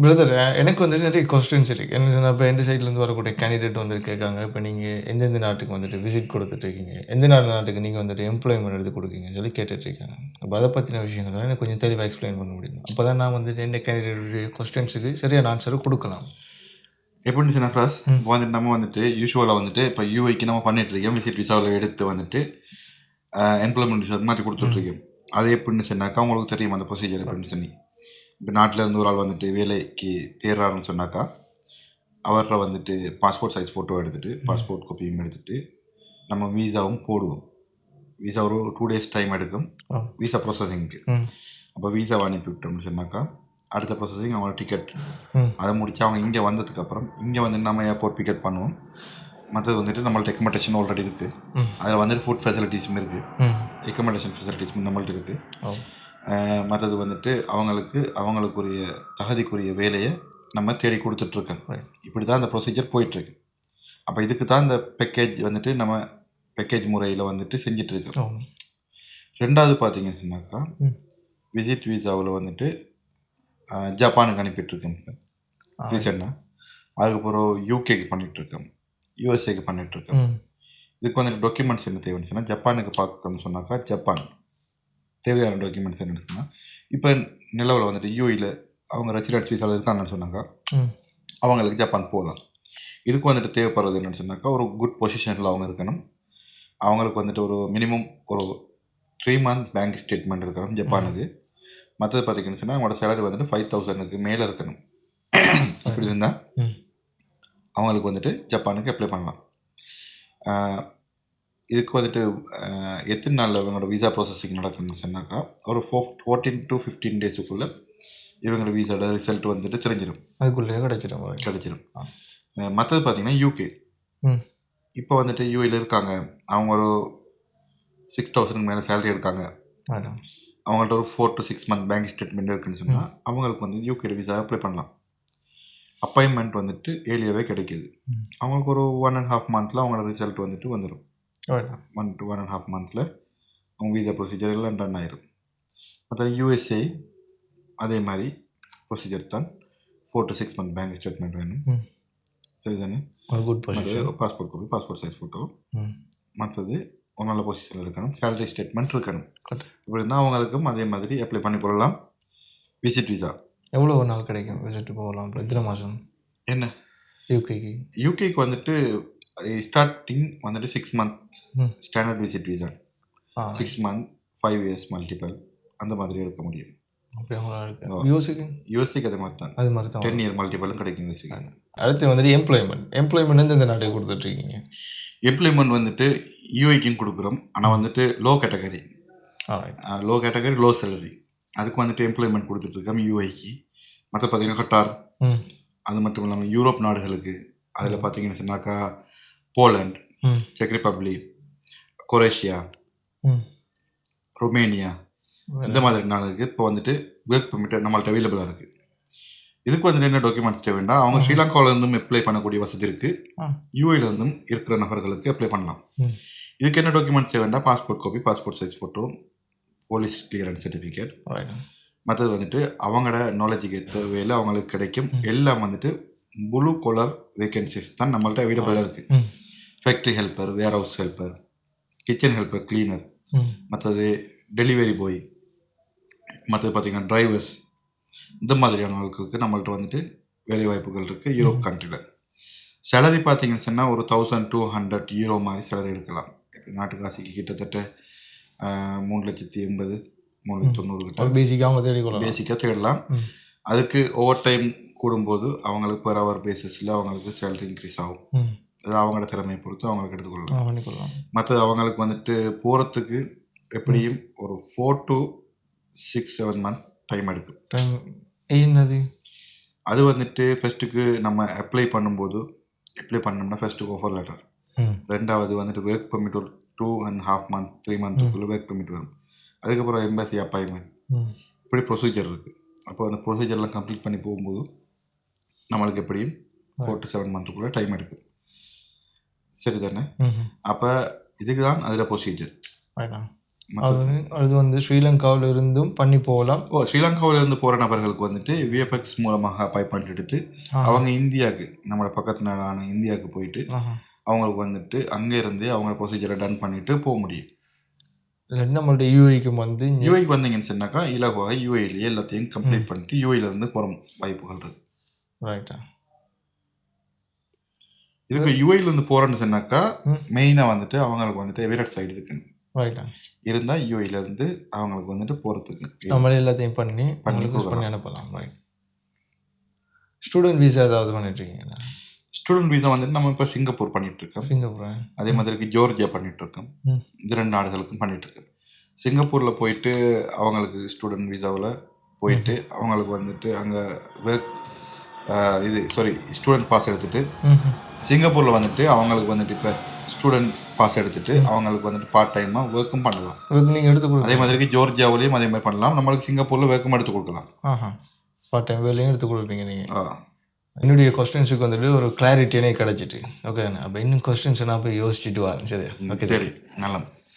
Brother எனக்கு வந்துட்டு நிறைய கொஸ்டின்ஸ் இருக்கு. என்ன சொன்னா, இப்போ எந்த சைட்லேருந்து வரக்கூடிய கேண்டிடேட் வந்து கேட்காங்க. இப்போ நீங்கள் எந்தெந்த நாட்டுக்கு வந்துட்டு விசிட் கொடுத்துட்ருக்கீங்க, எந்த நாட்டுக்கு நீங்கள் வந்துட்டு எம்ப்ளாய்மெண்ட் எடுத்து கொடுக்கீங்கன்னு சொல்லி கேட்டுட்ருக்காங்க. அப்போ அதை பற்றின விஷயங்களை எனக்கு கொஞ்சம் தெளிவாக எக்ஸ்பிளைன் பண்ண முடியும். அப்போ தான் நான் வந்துட்டு எந்த கேண்டிடேட்டுடைய கொஸ்டின்ஸுக்கு சரியான ஆன்சரை கொடுக்கலாம். எப்படின்னு சொன்னால் ஃப்ராஸ் இப்போ வந்துட்டு நம்ம வந்துட்டு யூஸ்வலாக வந்துட்டு இப்போ யூஐக்கு நம்ம பண்ணிகிட்ருக்கோம். விசிட் விசாவில் எடுத்து வந்துட்டு எம்ப்ளாய்மெண்ட் விசா மாற்றி கொடுத்துட்ருக்கோம். அது எப்படின்னு சொன்னாக்கா உங்களுக்கு தெரியும் அந்த ப்ரொசீஜர் எப்படின்னு சொல்லி. இப்போ நாட்டில் இருந்து ஒரு ஆள் வந்துட்டு வேலைக்கு தேர்றாருன்னு சொன்னாக்கா அவரை வந்துட்டு பாஸ்போர்ட் சைஸ் ஃபோட்டோ எடுத்துகிட்டு பாஸ்போர்ட் காப்பியும் எடுத்துகிட்டு நம்ம வீசாவும் போடுவோம். வீசா ஒரு 2 days டைம் எடுக்கும் வீசா ப்ராசஸிங்க்கு. அப்போ வீசாவை அனுப்பி விட்டோம்னு சொன்னாக்கா அடுத்த ப்ராசஸிங் அவங்களோட டிக்கெட் அதை முடிச்சு அவங்க இங்கே வந்ததுக்கப்புறம் இங்கே வந்து நம்ம ஏர்போர்ட் பிக்கெட் பண்ணுவோம். மற்றது வந்துட்டு நம்மள்ட்ட ரெக்கமெண்டேஷன் ஆல்ரெடி இருக்குது. அதில் வந்துட்டு ஃபுட் ஃபெசிலிட்டிஸும் இருக்குது, ரெக்கமெண்டேஷன் ஃபெசிலிட்டிஸும் நம்மள்ட்ட இருக்குது. மற்றது வந்துட்டு அவங்களுக்குரிய தகுதிக்குரிய வேலையை நம்ம தேடி கொடுத்துட்ருக்கோம். இப்படி தான் அந்த ப்ரொசீஜர் போயிட்டுருக்கு. அப்போ இதுக்கு தான் இந்த பேக்கேஜ் வந்துட்டு நம்ம பேக்கேஜ் முறையில் வந்துட்டு செஞ்சிட்ருக்கோம். ரெண்டாவது பார்த்தீங்கன்னு சொன்னாக்கா விசிட் வீசாவில் வந்துட்டு ஜப்பானுக்கு அனுப்பிட்டுருக்கேன் ரீசெண்டாக. அதுக்கப்புறம் யூகேக்கு பண்ணிகிட்ருக்கோம், யூஎஸ்ஏக்கு பண்ணிகிட்ருக்கோம். இதுக்கு வந்துட்டு டாக்குமெண்ட்ஸ் என்ன தேவைன்னு சொன்னால் ஜப்பானுக்கு பார்க்கணும்னு சொன்னாக்கா ஜப்பான் தேவையான டாக்குமெண்ட்ஸ் என்னென்னு சொன்னால் இப்போ நிலவில் வந்துட்டு யூஇயில் அவங்க ரெசிடென்ஸ் வீசாவில் இருக்காங்கன்னு சொன்னாக்கா அவங்களுக்கு ஜப்பான் போகலாம். இதுக்கு வந்துட்டு தேவைப்படுறது என்னென்னு சொன்னாக்கா ஒரு குட் பொசிஷனில் அவங்க இருக்கணும். அவங்களுக்கு வந்துட்டு ஒரு மினிமம் ஒரு 3 months பேங்க் ஸ்டேட்மெண்ட் இருக்கணும் ஜப்பானுக்கு. மற்றது பார்த்தீங்கன்னு சொன்னால் அவங்களோட சேலரி வந்துட்டு 5,000க்கு மேலே இருக்கணும். அப்படி இருந்தால் அவங்களுக்கு வந்துட்டு ஜப்பானுக்கு அப்ளை பண்ணலாம். இதுக்கு வந்துட்டு எத்தனை நாளில் இவங்களோட விசா ப்ராசஸிங் நடக்கணும்னு சொன்னாக்கா ஒரு 14 to 15 days இவங்களோட விசாவோட ரிசல்ட் வந்துட்டு தெரிஞ்சிடும், அதுக்குள்ளேயே கிடைச்சிடும். மற்றது பார்த்தீங்கன்னா யூகே இப்போ வந்துட்டு யூஏல இருக்காங்க, அவங்க ஒரு 6,000 மேலே சேலரி இருக்காங்க, அவங்கள்ட்ட ஒரு 4 to 6 months பேங்க் ஸ்டேட்மெண்ட் இருக்குன்னு சொன்னால் அவங்களுக்கு வந்து யூகே விசா அப்ளை பண்ணலாம். அப்பாயின்மெண்ட் வந்துட்டு ஏர்லியாகவே கிடைக்கிது. அவங்களுக்கு ஒரு 1.5 months அவங்களோட ரிசல்ட் வந்துட்டு வந்துடும். 1 to 1.5 months அவங்க விசா ப்ரொசீஜர் எல்லாம் டன் ஆயிரும். மற்ற யூஎஸ்ஏ அதே மாதிரி ப்ரொசீஜர் தான். 4 to 6 months பேங்க் ஸ்டேட்மெண்ட் வேணும், சரிதானே? Passport copy, passport size photo, மற்றது ஒரு நல்ல பொசிஷனில் இருக்கணும், சேலரி ஸ்டேட்மெண்ட் இருக்கணும். இப்படி இருந்தால் அவங்களுக்கும் அதே மாதிரி அப்ளை பண்ணி போடலாம் விசிட் விசா. எவ்வளோ நாள் கிடைக்கும் விசிட் போகலாம்? எத்தனை மாதம்? என்ன யூகேக்கு வந்துட்டு ஸ்டார்டிங் வந்துட்டு 6 months standard visit visa, 6 months 5 years multiple அந்த மாதிரி எடுக்க முடியும். யூஎஸ்ஏக்கு அதே மாதிரி தான், 10 year மல்டிபிளும் கிடைக்கும் யூஎஸ்ஏக்கு. அடுத்து வந்துட்டு எம்ப்ளாய்மெண்ட் இந்த நாட்டுக்கு கொடுத்துட்ருக்கீங்க. எம்ப்ளாய்மெண்ட் வந்துட்டு யூஐக்கும் கொடுக்குறோம், ஆனால் வந்துட்டு லோ கேட்டகரி லோ சேலரி அதுக்கு வந்துட்டு எம்ப்ளாய்மெண்ட் கொடுத்துட்ருக்கோம் யூஐக்கு. மற்ற பார்த்தீங்கன்னா கட்டார், அது மட்டும் இல்லாமல் யூரோப் நாடுகளுக்கு, அதில் பார்த்தீங்கன்னு சொன்னாக்கா Poland, check republic, Croatia, Romania, இந்த மாதிரி நாடுகளுக்கு இப்போ வந்துட்டு ஒர்க் பெர்மிட் நம்மள்ட்ட அவைலபிளாக இருக்குது. இதுக்கு வந்துட்டு என்ன டாக்குமெண்ட்ஸ் தேவைன்னா அவங்க ஸ்ரீலங்காவிலேருந்தும் அப்ளை பண்ணக்கூடிய வசதி இருக்குது, யூஏலேருந்தும் இருக்கிற நபர்களுக்கு அப்ளை பண்ணலாம். இதுக்கு என்ன டாக்குமெண்ட்ஸ் தேவைன்னா passport copy, passport size photo, police clearance certificate, மற்றது வந்துட்டு அவங்களோட நாலேஜுக்கு ஏற்ற வேலை அவங்களுக்கு கிடைக்கும். எல்லாம் வந்துட்டு ப்ளூ கலர் வேகன்சிஸ் தான் நம்மள்ட்ட அவைலபிளாக இருக்குது. Factory helper, warehouse helper, kitchen helper, cleaner, மற்றது டெலிவரி பாய், மற்றது பார்த்திங்கன்னா டிரைவர்ஸ், இந்த மாதிரியான ஆட்களுக்கு நம்மள்ட்ட வந்துட்டு வேலைவாய்ப்புகள் இருக்குது யூரோப் கண்ட்ரியில். சேலரி பார்த்தீங்கன்னு சொன்னால் ஒரு 1,200 euro மாதிரி சேலரி எடுக்கலாம். நாட்டு காசிக்கு கிட்டத்தட்ட 3,80,000 3,90,000 பேசிக்காக தேடலாம். அதுக்கு ஓவர் டைம் கூடும்போது அவங்களுக்கு பெர் ஹவர் பேசிஸில் அவங்களுக்கு சேலரி இன்க்ரீஸ் ஆகும். அது அவங்களோட திறமையை பொறுத்து அவங்களுக்கு எடுத்துக்கொள்ளலாம். மற்றது அவங்களுக்கு வந்துட்டு போகிறதுக்கு எப்படியும் ஒரு 4 to 6-7 months டைம் எடுக்கும். என்னது அது வந்துட்டு ஃபஸ்ட்டுக்கு நம்ம அப்ளை பண்ணோம்னா ஃபஸ்ட்டுக்கு ஆஃபர் லெட்டர், ரெண்டாவது வந்துட்டு ஒர்க் பெர்மிட் ஒரு 2.5 months 3 months ஒர்க் பெர்மிட் வரும். அதுக்கப்புறம் எம்பசி அப்பாயின்மெண்ட், இப்படி ப்ரொசீஜர் இருக்குது. அப்போ அந்த ப்ரொசீஜர்லாம் கம்ப்ளீட் பண்ணி போகும்போது நம்மளுக்கு எப்படியும் 4 to 7 months டைம் எடுக்கும், சரி தானே? அப்போ இதுக்கு தான் அதில் ப்ரொசீஜர். அது வந்து ஸ்ரீலங்காவில் இருந்தும் பண்ணி போகலாம். ஸ்ரீலங்காவில் இருந்து போகிற நபர்களுக்கு வந்துட்டு விஎஃப்எக்ஸ் மூலமாக அப்பாயின்மெண்ட் எடுத்து அவங்க இந்தியாவுக்கு நம்மளோட பக்கத்து நாடான இந்தியாவுக்கு போயிட்டு அவங்களுக்கு வந்துட்டு அங்கே இருந்து அவங்க ப்ரொசீஜரை டன் பண்ணிட்டு போக முடியும். நம்மளோட யூஏக்கு வந்து யூஏக்கு வந்தீங்கன்னு சொன்னாக்கா இலகுவாக யூஏலேயே எல்லாத்தையும் கம்ப்ளீட் பண்ணிட்டு யூஏலேருந்து போகிற வாய்ப்புகள் இருக்குது. ரைட்டா. இதுக்கு யூஏலேருந்து போகிறேன்னு சொன்னாக்கா மெயினாக வந்துட்டு அவங்களுக்கு வந்துட்டு எவிரட் சைடு இருக்குன்னு ரைட்டா இருந்தால் யூஏலேருந்து அவங்களுக்கு வந்துட்டு போகிறதுக்கு நம்மளே எல்லாத்தையும் பண்ணி அனுப்பலாம். ரைட். ஸ்டூடெண்ட் வீசா ஏதாவது பண்ணிட்டுருக்கீங்களா? ஸ்டூடெண்ட் வீசா வந்துட்டு நம்ம இப்போ சிங்கப்பூர் பண்ணிகிட்ருக்கோம். சிங்கப்பூர் அதே மாதிரி ஜோர்ஜியா பண்ணிகிட்ருக்கோம். இது 2 நாடுகளுக்கும் பண்ணிகிட்ருக்கோம். சிங்கப்பூரில் போயிட்டு அவங்களுக்கு ஸ்டூடெண்ட் வீசாவில் போயிட்டு அவங்களுக்கு வந்துட்டு அங்கே ஸ்டூடெண்ட் பாஸ் எடுத்துகிட்டு சிங்கப்பூரில் வந்துட்டு அவங்களுக்கு வந்துட்டு இப்போ ஸ்டூடெண்ட் பாஸ் எடுத்துகிட்டு அவங்களுக்கு வந்துட்டு பார்ட் டைமாக ஒர்க்கும் பண்ணலாம். நீங்கள் எடுத்து கொடுக்கலாம். அதே மாதிரி ஜோர்ஜியாவிலையும் அதே மாதிரி பண்ணலாம். நம்மளுக்கு சிங்கப்பூரில் ஒர்க்கும் எடுத்து கொடுக்கலாம். பார்ட் டைம் வேலையும் எடுத்து கொடுப்பீங்க நீங்கள். என்னுடைய கொஸ்டின்ஸுக்கு வந்துட்டு ஒரு கிளாரிட்டியே கிடச்சிட்டு. ஓகே, அப்போ இன்னும் கொஸ்டின்ஸ் நான் போய் யோசிச்சுட்டு வரேன். சரி, ஓகே, சரி, நல்லா.